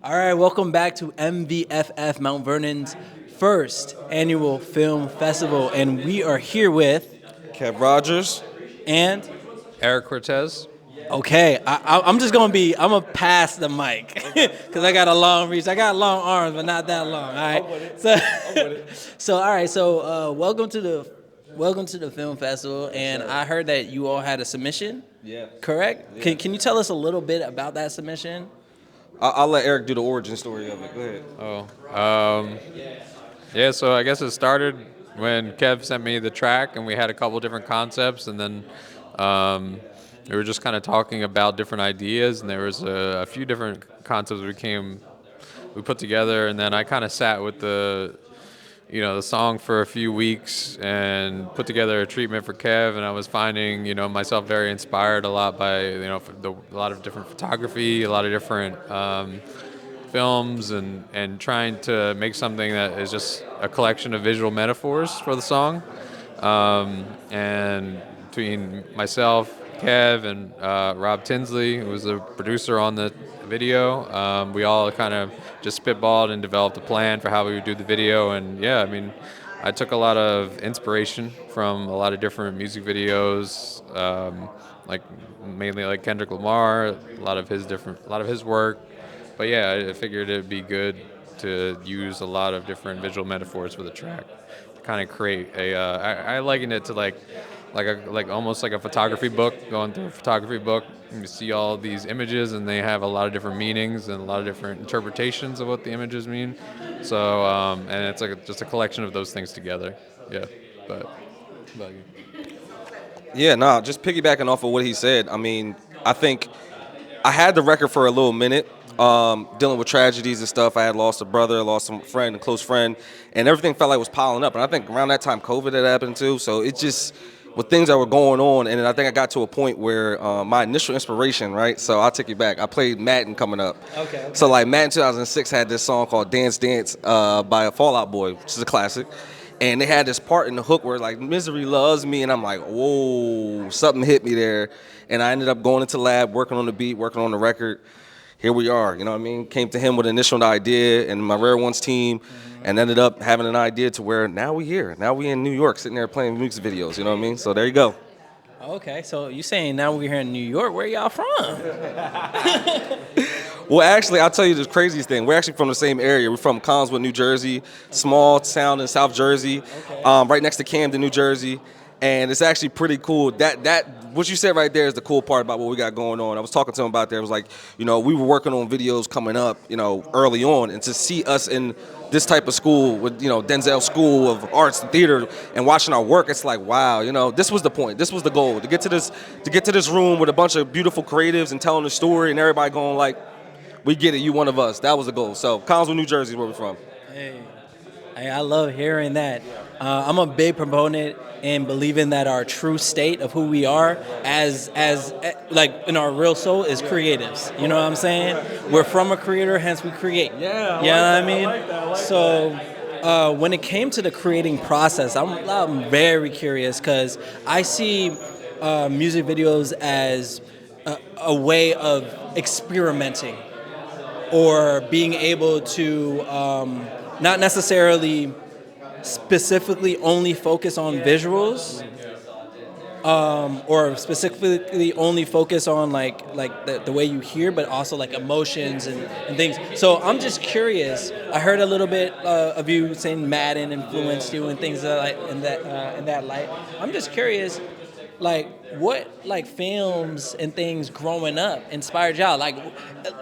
All right, welcome back to MVFF Mount Vernon's first annual film festival, and we are here with Rodgers. and Eric Cortez. okay, I'm just gonna pass the mic because I got a long reach. I got long arms, but not that long. All right, so so all right, so welcome to the film festival, and I heard that you all had a submission. Yeah. Correct? Yeah. Can you tell us a little bit about that submission? I'll let Eric do the origin story of it. Go ahead. Yeah, so I guess it started when Kev sent me the track, and we had a couple different concepts, and then we were just kind of talking about different ideas, and there was a few different concepts we put together, and then I kind of sat with the song for a few weeks and put together a treatment for Kev, and I was finding, myself very inspired a lot by, a lot of different photography, a lot of different films, and trying to make something that is just a collection of visual metaphors for the song. And between myself, Kev, and Rob Tinsley, who was the producer on the video, we all kind of just spitballed and developed a plan for how we would do the video. And yeah, I mean, I took a lot of inspiration from a lot of different music videos, like mainly like Kendrick Lamar, a lot of his work. But yeah, I figured it'd be good to use a lot of different visual metaphors for the track to kind of create a. I liken it to like almost like a photography book, going through a photography book. You see all these images, and they have a lot of different meanings and a lot of different interpretations of what the images mean. So and it's like just a collection of those things together. Yeah, but Yeah, nah, just piggybacking off of what he said. I mean, I think I had the record for a little minute, dealing with tragedies and stuff. I had lost a brother, lost a friend, a close friend, and everything felt like it was piling up. And I think around that time, COVID had happened too. So it just with things that were going on, and then I think I got to a point where my initial inspiration, right? So I'll take you back. I played Madden coming up. Okay. So like Madden 2006 had this song called "Dance Dance" by a Fall Out Boy, which is a classic. And they had this part in the hook where like misery loves me, and I'm like, whoa, something hit me there. And I ended up going into lab, working on the beat, working on the record. Here we are, you know what I mean? Came to him with an initial idea and my Rare Ones team, and ended up having an idea to where now we here. Now we in New York sitting there playing music videos, you know what I mean? So there you go. Okay, so you saying now we're here in New York? Where y'all from? Well, actually, I'll tell you the craziest thing. We're actually from the same area. We're from Collinswood, New Jersey, small town in South Jersey, right next to Camden, New Jersey. And it's actually pretty cool. That what you said right there is the cool part about what we got going on. I was talking to him about that. It was like, we were working on videos coming up, early on, and to see us in this type of school with, Denzel School of Arts and Theater and watching our work, it's like, wow, this was the point. This was the goal. To get to this room with a bunch of beautiful creatives and telling the story and everybody going like, we get it, you one of us. That was the goal. So Collinswood, New Jersey is where we're from. Hey, I love hearing that. I'm a big proponent in believing that our true state of who we are as like in our real soul is creatives. You know what I'm saying? We're from a creator, hence we create. Yeah, You know what I mean? So when it came to the creating process, I'm very curious because I see music videos as a way of experimenting or being able to not necessarily specifically only focus on visuals or specifically only focus on like the way you hear, but also like emotions and things. So I'm just curious. I heard a little bit of you saying Madden influenced you and things like in that light. I'm just curious, like what like films and things growing up inspired y'all? Like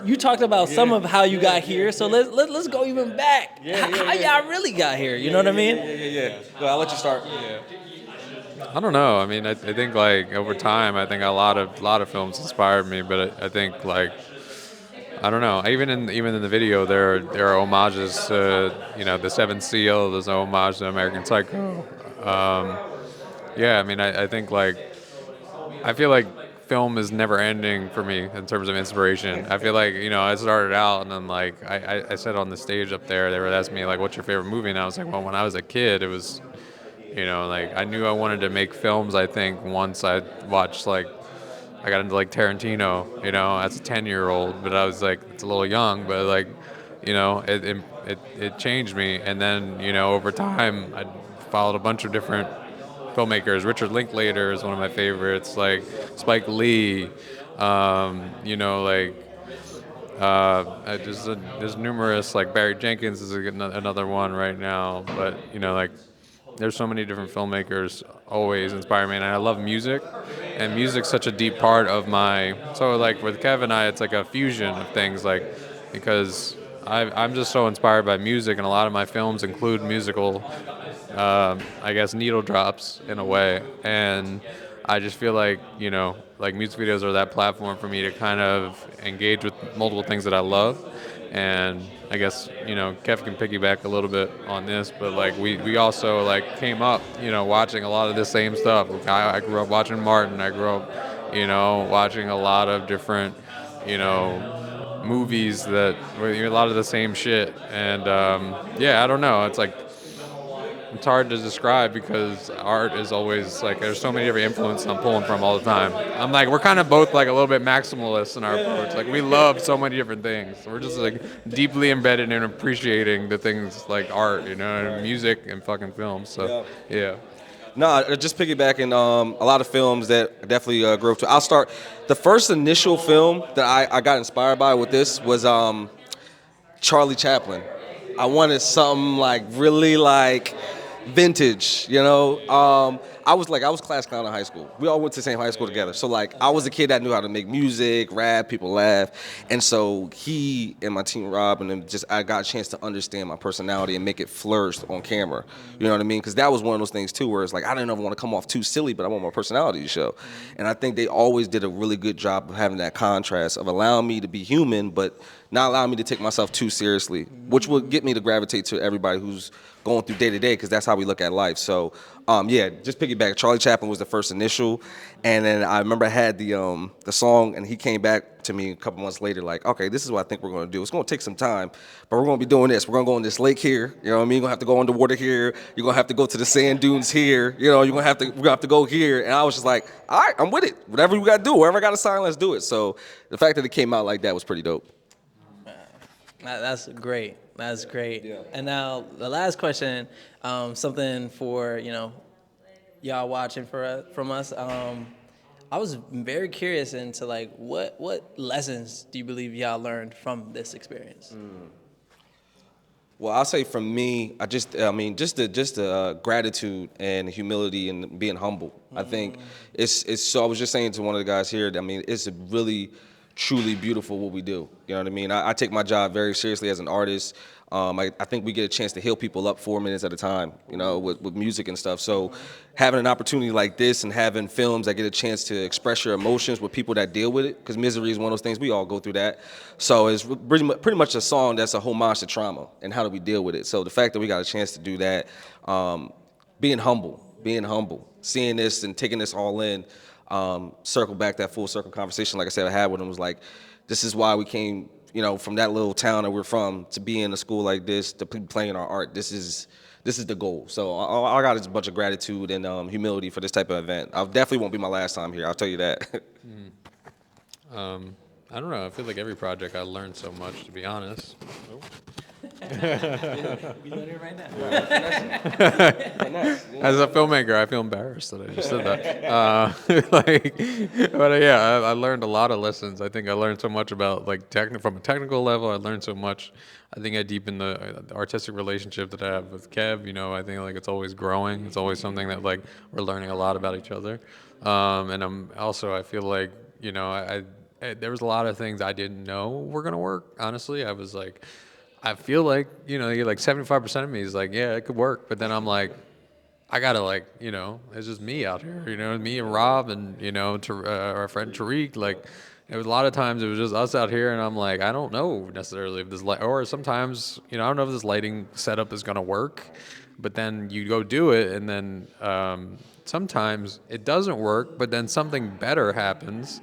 you talked about some of how you got here, so let's go even back. How y'all really got here? You know what I mean? Yeah. Well, I'll let you start. I don't know. I mean, I think like over time, I think a lot of films inspired me, but I think like I don't know. Even in the video, there are homages to the Seventh Seal. There's an homage to American Psycho. Yeah, I mean, I think like I feel like film is never ending for me in terms of inspiration. I feel like I started out and then like I said on the stage up there, they were asking me like, "What's your favorite movie?" And I was like, "Well, when I was a kid, it was." Like I knew I wanted to make films. I think once I watched like I got into like Tarantino, you know, as a 10-year-old, but I was like, it's a little young, but like, you know, it changed me. And then, you know, over time, I followed a bunch of different filmmakers. Richard Linklater is one of my favorites, like Spike Lee, you know, like there's numerous, like Barry Jenkins is another one right now, but you know, like there's so many different filmmakers always inspire me, and I love music, and music's such a deep part of my. So like with Kev and I, it's like a fusion of things, like because I'm just so inspired by music, and a lot of my films include musical, I guess, needle drops in a way, and I just feel like, you know, like music videos are that platform for me to kind of engage with multiple things that I love. And I guess, you know, Kev can piggyback a little bit on this, but like we also like came up, you know, watching a lot of the same stuff. I grew up watching Martin. I grew up, you know, watching a lot of different, you know, movies that were a lot of the same shit. And yeah, I don't know. It's hard to describe because art is always like there's so many different influences I'm pulling from all the time. I'm like we're kind of both like a little bit maximalist in our approach. Like we love so many different things. We're just like deeply embedded in appreciating the things like art, you know, and music and fucking film. So yeah. No, just piggybacking a lot of films that I definitely grew up to. I'll start. The first initial film that I got inspired by with this was Charlie Chaplin. I wanted something like really like vintage, you know. I was class clown in high school. We all went to the same high school together. So like I was a kid that knew how to make music, rap, people laugh, and so he and my team Rob and then just I got a chance to understand my personality and make it flourish on camera. You know what I mean? Because that was one of those things too, where it's like I didn't ever want to come off too silly, but I want my personality to show. And I think they always did a really good job of having that contrast of allowing me to be human, but not allowing me to take myself too seriously, which will get me to gravitate to everybody who's going through day to day, because that's how we look at life. So, yeah, just piggyback. Charlie Chaplin was the first initial, and then I remember I had the song, and he came back to me a couple months later, like, okay, this is what I think we're going to do. It's going to take some time, but we're going to be doing this. We're going to go on this lake here. You know what I mean? You're going to have to go underwater here. You're going to have to go to the sand dunes here. You know, we're going to have to go here. And I was just like, all right, I'm with it. Whatever we got to do, wherever I got to sign, let's do it. So the fact that it came out like that was pretty dope. That's great. That's great. Yeah. And now the last question, something for y'all watching from us. I was very curious into like what lessons do you believe y'all learned from this experience? Well, I'll say from me, just the gratitude and humility and being humble. I think it's so. I was just saying to one of the guys here, I mean, it's really, truly beautiful what we do. You know what I mean? I take my job very seriously as an artist. I think we get a chance to heal people up 4 minutes at a time, you know, with music and stuff. So having an opportunity like this and having films that get a chance to express your emotions with people that deal with it, because misery is one of those things, we all go through that. So it's pretty much a song that's a homage to trauma and how do we deal with it. So the fact that we got a chance to do that, being humble, seeing this and taking this all in, circle back that full circle conversation, like I said, I had with him was like, this is why we came, you know, from that little town that we're from to be in a school like this, to be playing our art. This is the goal. So I got a bunch of gratitude and humility for this type of event. I definitely won't be my last time here. I'll tell you that. I don't know. I feel like every project I learned so much, to be honest. We learn it right now. As a filmmaker, I feel embarrassed that I just said that. But yeah, I learned a lot of lessons. I think I learned so much about like from a technical level. I learned so much. I think I deepened the artistic relationship that I have with Kev. You know, I think like it's always growing. It's always something that like we're learning a lot about each other. And I feel like, you know, there was a lot of things I didn't know were gonna work. Honestly, I was like, I feel like, you know, you're like 75% of me is like, yeah, it could work. But then I'm like, I gotta like, you know, it's just me out here, you know, me and Rob and, you know, our friend Tariq. Like, it was a lot of times it was just us out here, and I'm like, I don't know necessarily if this or sometimes, you know, I don't know if this lighting setup is gonna work. But then you go do it, and then sometimes it doesn't work. But then something better happens.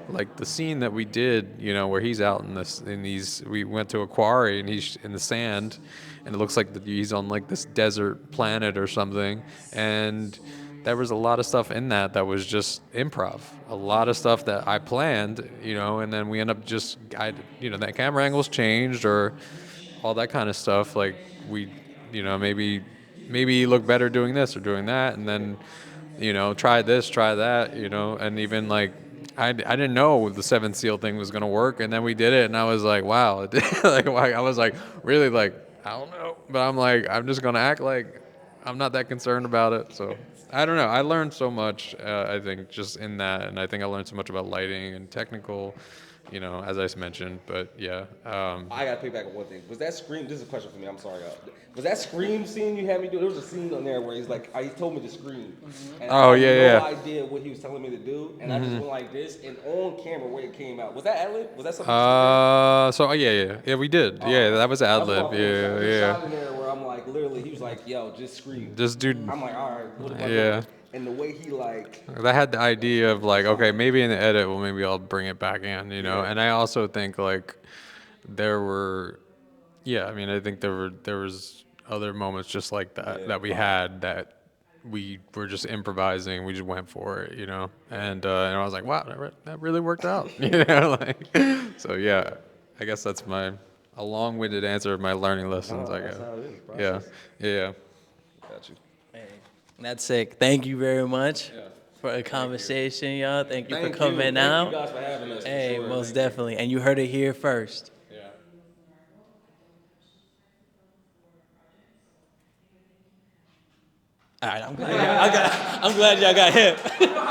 Like the scene that we did, you know, where he's out we went to a quarry and he's in the sand, and it looks like he's on like this desert planet or something, and there was a lot of stuff in that was just improv. A lot of stuff that I planned, and then we end up that camera angles changed or all that kind of stuff. Like we, maybe look better doing this or doing that, and then, try this, try that, and even like I didn't know the seventh seal thing was gonna work, and then we did it, and I was like, wow, like I was like really like I don't know, but I'm like I'm just gonna act like I'm not that concerned about it. So I don't know. I learned so much, I think, just in that, and I think I learned so much about lighting and technical, as I mentioned. But yeah, I gotta pick back on one thing. Was that scream? This is a question for me. I'm sorry. Was that scream scene you had me do? There was a scene on there where he's like, he told me to scream, and Oh, I had yeah, no yeah. idea what he was telling me to do, and I just went like this, and on camera where it came out. Was that ad lib? Was that something? Yeah, we did. Yeah, that was ad That's what lib. my point. Yeah, There's a yeah. shot in there where I'm like, literally, he was like, "Yo, just scream." This dude, I'm like, "All right, what am I yeah. doing?" And the way he like, I had the idea of like, okay, maybe in the edit, well, maybe I'll bring it back in, Yeah. And I also think like there were, yeah, I mean, I think there was other moments just like that that we had that we were just improvising. We just went for it, And I was like, wow, that really worked out, like. So yeah, I guess that's a long-winded answer of my learning lessons. I that's guess. how it is. Yeah, Process. yeah. Got you. Hey, that's sick. Thank you very much for the conversation, y'all. Thank you for coming out. Thank you guys for having us. Hey, for sure. most definitely. And you heard it here first. Yeah. All right, I'm glad y'all got hip.